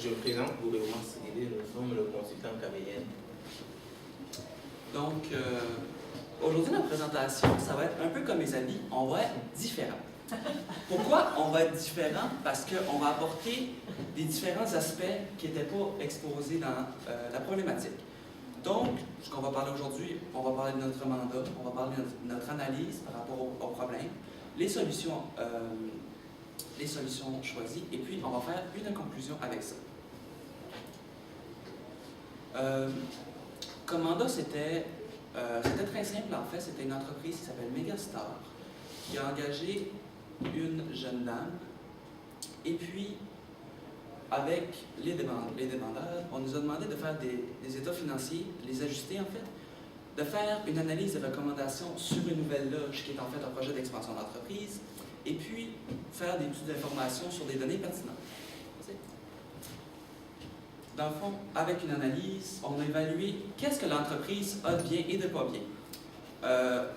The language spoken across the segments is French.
Je me présente pour le moment CDD, nous sommes le consultant KBN. Donc, aujourd'hui, notre présentation, ça va être un peu comme mes amis, on va être différents. Pourquoi on va être différent? Parce qu'on va apporter des différents aspects qui n'étaient pas exposés dans la problématique. Donc, ce qu'on va parler aujourd'hui, on va parler de notre mandat, on va parler de notre analyse par rapport au problème, les solutions choisies, et puis on va faire une conclusion avec ça. Comme mandat, c'était très simple en fait. C'était une entreprise qui s'appelle Megastar qui a engagé une jeune dame. Et puis, avec les demandeurs, on nous a demandé de faire des états financiers, les ajuster en fait, de faire une analyse de recommandations sur une nouvelle loge qui est en fait un projet d'expansion d'entreprise, et puis faire des études d'information sur des données pertinentes. Dans le fond, avec une analyse, on a évalué qu'est-ce que l'entreprise a de bien et de pas bien.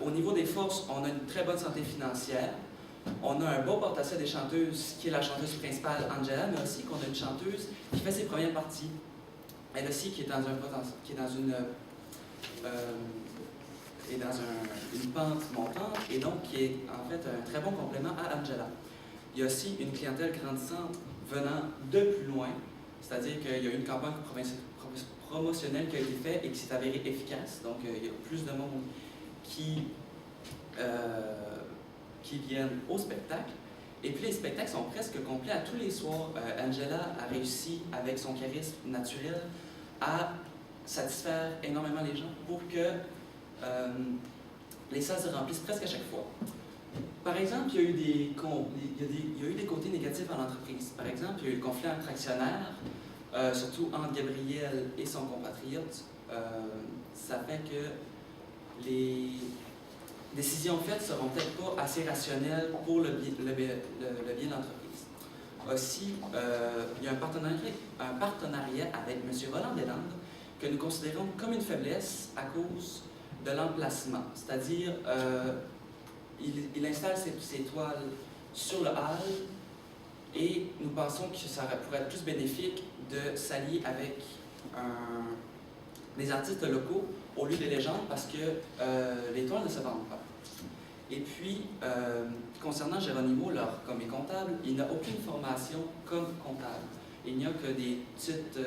Au niveau des forces, on a une très bonne santé financière. On a un beau porte-à-faux des chanteuses, qui est la chanteuse principale, Angela, mais aussi qu'on a une chanteuse qui fait ses premières parties. Elle aussi qui est dans une pente montante et donc qui est en fait un très bon complément à Angela. Il y a aussi une clientèle grandissante venant de plus loin, c'est-à-dire qu'il y a une campagne promotionnelle qui a été faite et qui s'est avérée efficace. Donc il y a plus de monde qui viennent au spectacle. Et puis les spectacles sont presque complets à tous les soirs. Angela a réussi, avec son charisme naturel, à satisfaire énormément les gens pour que les salles se remplissent presque à chaque fois. Par exemple, il y a eu des côtés négatifs à l'entreprise. Par exemple, il y a eu le conflit entre actionnaires, surtout entre Gabriel et son compatriote. Ça fait que les décisions faites ne seront peut-être pas assez rationnelles pour le bien de l'entreprise. Aussi, il y a un partenariat avec M. Roland Deslandes que nous considérons comme une faiblesse à cause de l'emplacement. C'est-à-dire, il installe ses toiles sur le hall et nous pensons que ça pourrait être plus bénéfique de s'allier avec des artistes locaux au lieu des légendes parce que les toiles ne se vendent pas. Et puis, concernant Geronimo, comme comptable, il n'a aucune formation comme comptable. Il n'y a que des petites...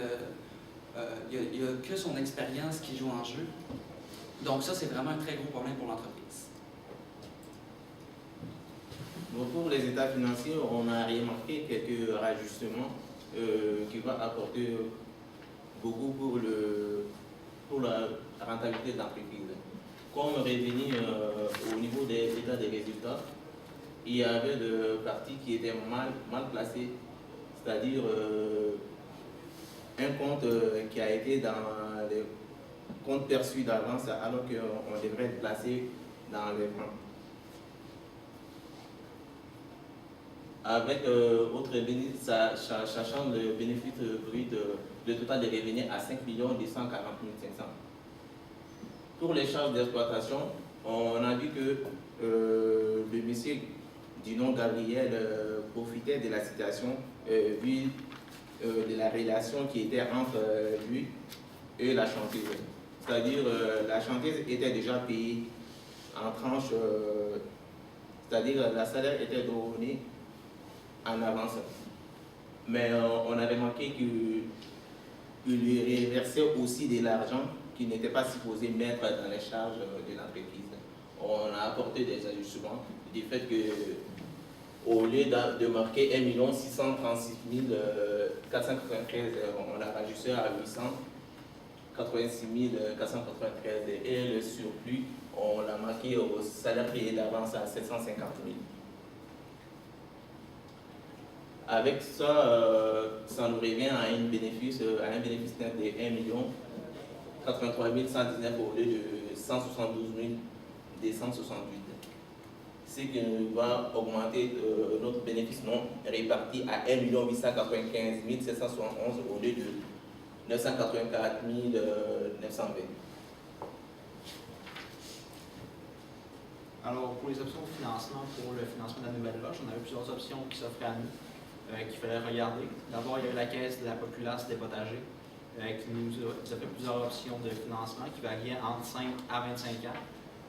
il n'y a que son expérience qui joue en jeu. Donc ça, c'est vraiment un très gros problème pour l'entreprise. Donc pour les états financiers, on a remarqué quelques rajustements qui vont apporter beaucoup pour la rentabilité de l'entreprise. Comme revenu au niveau des états des résultats, il y avait des parties qui étaient mal placées, c'est-à-dire un compte qui a été dans les comptes perçus d'avance alors qu'on devrait être placé dans les fonds. Avec autre bénéfice, sachant le bénéfice brut, le total des revenus à 5 240 500. Pour les charges d'exploitation, on a vu que le monsieur du nom Gabriel profitait de la situation vu de la relation qui était entre lui et la chanteuse. C'est-à-dire la chanteuse était déjà payée en tranches, c'est-à-dire la salaire était donné en avance. Mais on avait manqué qu'il lui reversait aussi de l'argent qu'il n'était pas supposé mettre dans les charges de l'entreprise. On a apporté des ajustements du fait que au lieu de marquer 1 636 493, on a rajusté à 886 493 et le surplus, on l'a marqué au salaire payé d'avance à 750 000. Avec ça, ça nous revient à un bénéfice net de 1 83 119 au lieu de 172 268. Ce qui va augmenter notre bénéfice non réparti à 1 895 771 au lieu de 984 920. Alors, pour les options de financement, pour le financement de la nouvelle loge, on avait plusieurs options qui s'offraient à nous. qu'il fallait regarder. D'abord, il y a eu la caisse de la populace des potagers, qui nous a fait plusieurs options de financement qui variaient entre 5 à 25 ans,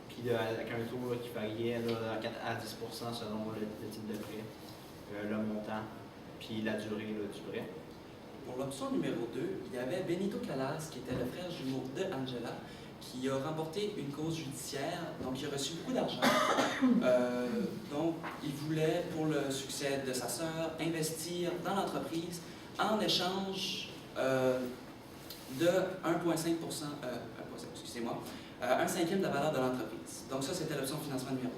puis avec un taux qui variait de 4 à 10 selon le type de prêt, le montant, puis la durée du prêt. Pour l'option numéro 2, il y avait Benito Calas, qui était le frère jumeau de Angela, qui a remporté une cause judiciaire, donc il a reçu beaucoup d'argent. Donc, il voulait, pour le succès de sa sœur, investir dans l'entreprise en échange de 1,5 excusez-moi, 1/5 de la valeur de l'entreprise. Donc ça, c'était l'option de financement numéro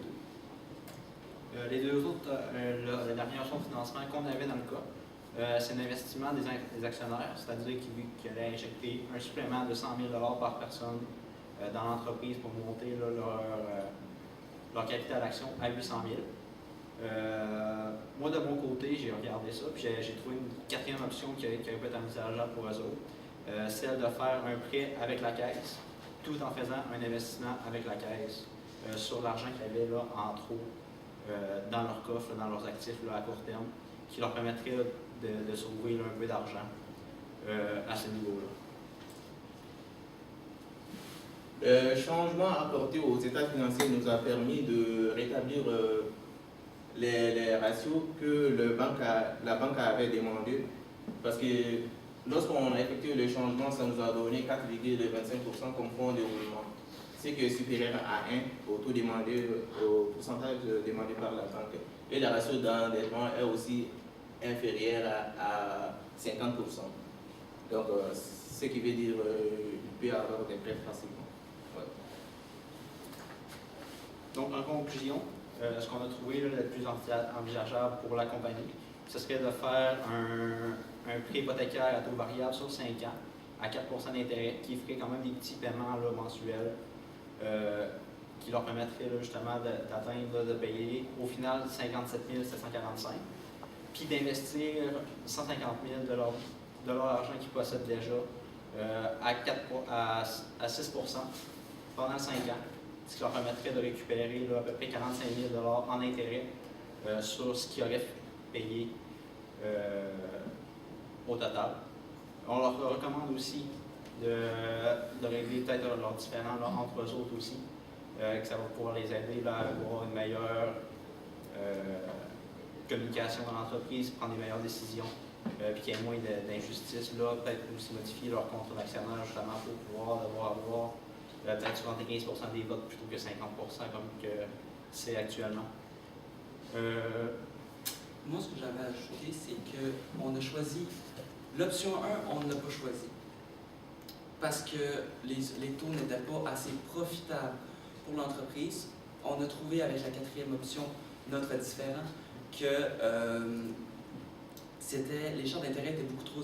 2. Les deux autres, la dernière option de financement qu'on avait dans le cas, c'est l'investissement des actionnaires, c'est-à-dire qu'ils allaient injecter un supplément de 100 000 $ par personne dans l'entreprise pour monter leur capital d'action à 800 000. Moi, de mon côté, j'ai regardé ça, puis j'ai trouvé une quatrième option qui peut être envisageable pour eux autres, celle de faire un prêt avec la caisse, tout en faisant un investissement avec la caisse sur l'argent qu'ils avaient là, en trop dans leur coffre, dans leurs actifs là, à court terme, qui leur permettrait là, de sauver là, un peu d'argent à ce niveau-là. Le changement apporté aux états financiers nous a permis de rétablir les ratios que la banque avait demandé, parce que lorsqu'on a effectué le changement, ça nous a donné 4,25% comme fonds de roulement, ce qui est supérieur à 1 au taux demandé, au pourcentage demandé par la banque. Et le ratio d'endettement est aussi inférieur à 50%. Donc, ce qui veut dire qu'il peut avoir des prêts facilement. Ouais. Donc, en conclusion, ce qu'on a trouvé là, le plus envisageable pour la compagnie, ce serait de faire un prêt hypothécaire à taux variable sur 5 ans à 4 % d'intérêt, qui ferait quand même des petits paiements là, mensuels qui leur permettraient là, justement d'atteindre, de payer au final 57 745, puis d'investir 150 000 de leur argent qu'ils possèdent déjà à 6 % pendant 5 ans, ce qui leur permettrait de récupérer là, à peu près 45 000 $ en intérêt sur ce qu'ils auraient payé au total. On leur recommande aussi de régler peut-être leurs différends là, entre eux autres aussi, que ça va pouvoir les aider là, à avoir une meilleure communication dans l'entreprise, prendre des meilleures décisions, puis qu'il y ait moins d'injustice là, peut-être aussi modifier leur contrat d'actionnaire justement pour pouvoir avoir peut-être 75 % des votes plutôt que 50 % comme que c'est actuellement. Moi, ce que j'avais ajouté, c'est qu'on a choisi l'option 1, on ne l'a pas choisi parce que les taux n'étaient pas assez profitables pour l'entreprise. On a trouvé avec la quatrième option, notre différent, que les charges d'intérêt étaient beaucoup trop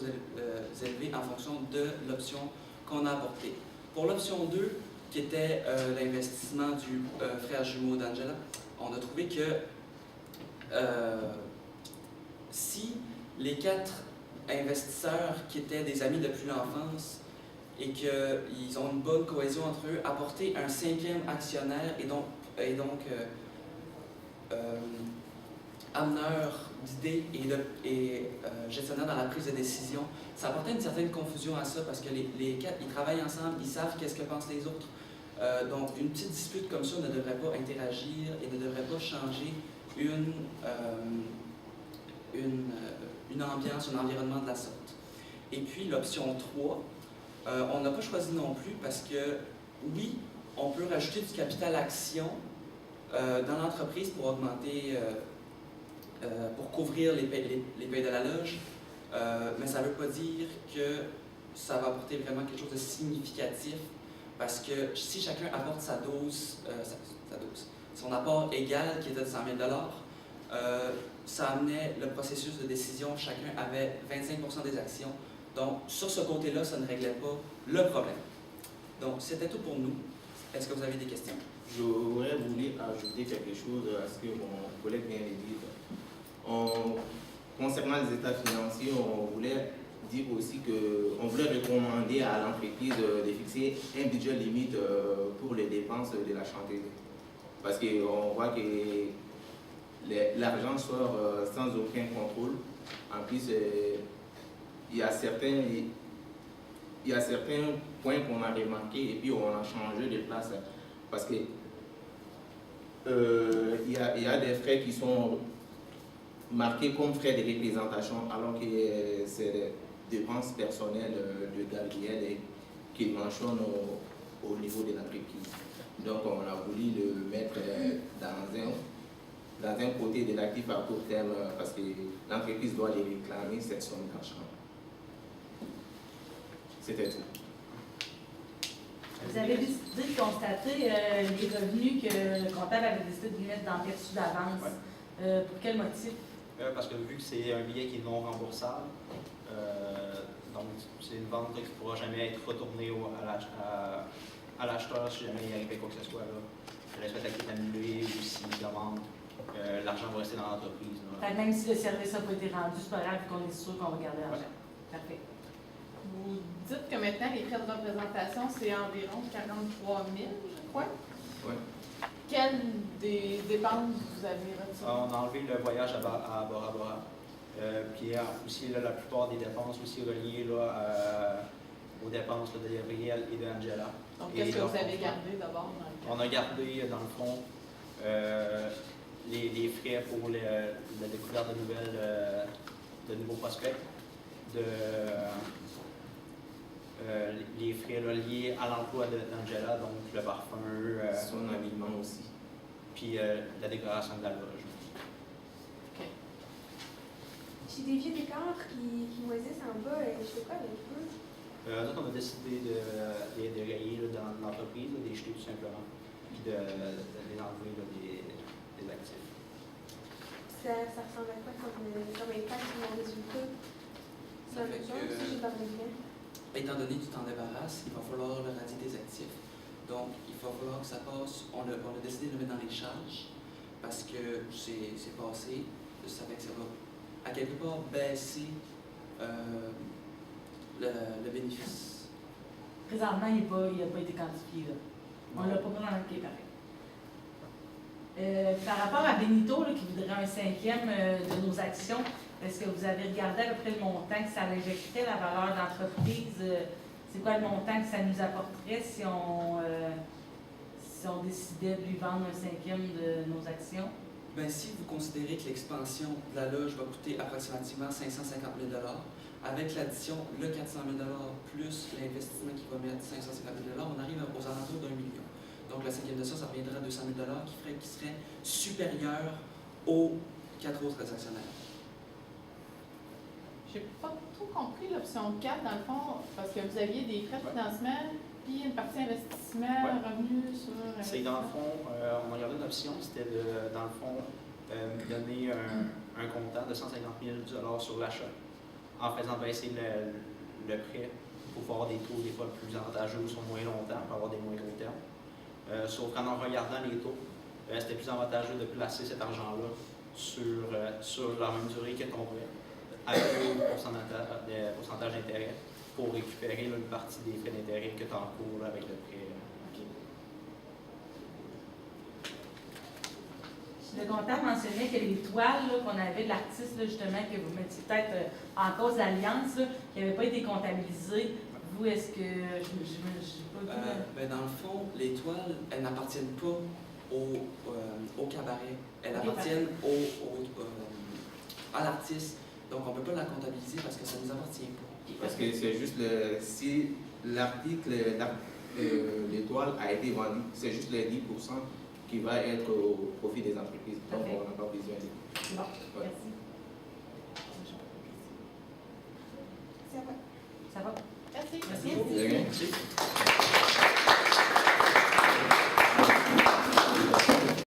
élevées en fonction de l'option qu'on a apportée. Pour l'option 2, qui était l'investissement du frère jumeau d'Angela, on a trouvé que si les 4 investisseurs qui étaient des amis depuis l'enfance et qu'ils ont une bonne cohésion entre eux, apporter un 5e actionnaire et donc ameneur d'idées et gestionnaire dans la prise de décision, ça apportait une certaine confusion à ça parce que les 4, ils travaillent ensemble, ils savent qu'est-ce que pensent les autres. Donc une petite dispute comme ça ne devrait pas interagir et ne devrait pas changer une ambiance, un environnement de la sorte. Et puis l'option 3, on n'a pas choisi non plus parce que oui, on peut rajouter du capital action dans l'entreprise pour augmenter, pour couvrir les paies de la loge, mais ça ne veut pas dire que ça va apporter vraiment quelque chose de significatif parce que si chacun apporte sa dose, son apport égal qui était de 100 000 $, ça amenait le processus de décision, chacun avait 25 % des actions. Donc, sur ce côté-là, ça ne réglait pas le problème. Donc, c'était tout pour nous. Est-ce que vous avez des questions? J'aurais voulu ajouter quelque chose à ce que mon collègue vient de dire. Concernant les états financiers, on voulait dire aussi qu'on voulait recommander à l'entreprise de fixer un budget limite pour les dépenses de la chanteuse. Parce qu'on voit que l'argent sort sans aucun contrôle. En plus, il y a certains points qu'on a remarqués et puis on a changé de place parce que il y a des frais qui sont marqués comme frais de représentation alors que c'est des dépenses personnelles de Gabriel et qui mentionnent au niveau de l'entreprise. Donc on a voulu le mettre dans un côté de l'actif à court terme parce que l'entreprise doit les réclamer cette somme d'argent. C'était tout. Vous avez décidé de constater les revenus que le comptable avait décidé de lui mettre dans le perçu d'avance. Ouais. Pour quel motif? Parce que vu que c'est un billet qui est non remboursable, donc c'est une vente qui ne pourra jamais être retournée à l'acheteur si jamais il arrivait quoi que ce soit. Là. La spectacle est annulée ou s'il demande, l'argent va rester dans l'entreprise. Même si le service n'a pas été rendu, c'est pas grave qu'on est sûr qu'on va garder l'argent. Parfait. Vous dites que maintenant, les frais de représentation, c'est environ 43 000, je crois. Oui. Quelles des dépenses vous avez retirées? On a enlevé le voyage à Bora Bora. Puis aussi, là, la plupart des dépenses aussi reliées là, aux dépenses là, de Gabriel et d'Angela. Donc, qu'est-ce que vous avez gardé d'abord? On a gardé, dans le fond, les frais pour la découverte de nouveaux prospects, les frais là, liés à l'emploi d'Angela, donc le parfum, Son habillement aussi. puis la décoration de la loge. J'ai des vieux décors qui moisissent en bas, je fais quoi avec eux? Nous, on a décidé de les rayer là, dans l'entreprise, de les jeter tout simplement, puis de les enlever là, des actifs. Ça ressemble à quoi comme impact sur mon résultat? Ça fait que- Si j'ai parlé bien. Étant donné que tu t'en débarrasses, il va falloir le radier des actifs. Donc, il va falloir que ça passe. On a décidé de le mettre dans les charges parce que c'est passé. Je savais que ça va, à quelque part, baisser le bénéfice. Présentement, il n'a pas été quantifié. Là. On ne l'a pas pris dans le pied, pareil. Par rapport à Benito, là, qui voudrait un 5e de nos actions, est-ce que vous avez regardé à peu près le montant que ça injecterait, la valeur d'entreprise? C'est quoi le montant que ça nous apporterait si on décidait de lui vendre un 5e de nos actions? Bien, si vous considérez que l'expansion de la loge va coûter approximativement 550 000 avec l'addition, le 400 000 plus l'investissement qui va mettre 550 000 on arrive aux alentours d'1 million. Donc, le 5e de ça reviendrait à 200 000 qui serait supérieur aux 4 autres actionnaires. J'ai pas trop compris l'option 4, dans le fond, parce que vous aviez des frais de financement, puis une partie investissement, revenus sur... C'est dans le fond, on a regardé une option, c'était de, dans le fond, donner un comptant de 150 000 $ sur l'achat, en faisant baisser le prêt pour avoir des taux des fois plus avantageux sur moins longtemps, pour avoir des moins gros termes. Sauf qu'en regardant les taux, c'était plus avantageux de placer cet argent-là sur la même durée que ton prêt, avec un pourcentage d'intérêt pour récupérer là, une partie des frais d'intérêt que tu encours avec le prêt. Le comptable mentionnait que les toiles là, qu'on avait de l'artiste, là, justement, que vous mettiez peut-être en cause d'alliance, qui n'avaient pas été comptabilisées. Vous, est-ce que... Je pas vu, Ben, dans le fond, les toiles, elles n'appartiennent pas au cabaret. Elles appartiennent à l'artiste. Donc, on ne peut pas la comptabiliser parce que ça ne nous appartient pas. Parce que c'est juste si l'article, l'étoile a été vendu, c'est juste les 10% qui va être au profit des entreprises. Donc, on n'a pas besoin de... c'est bon, Ouais. merci. Ça va. Ça va? Merci. Merci. Merci. Merci.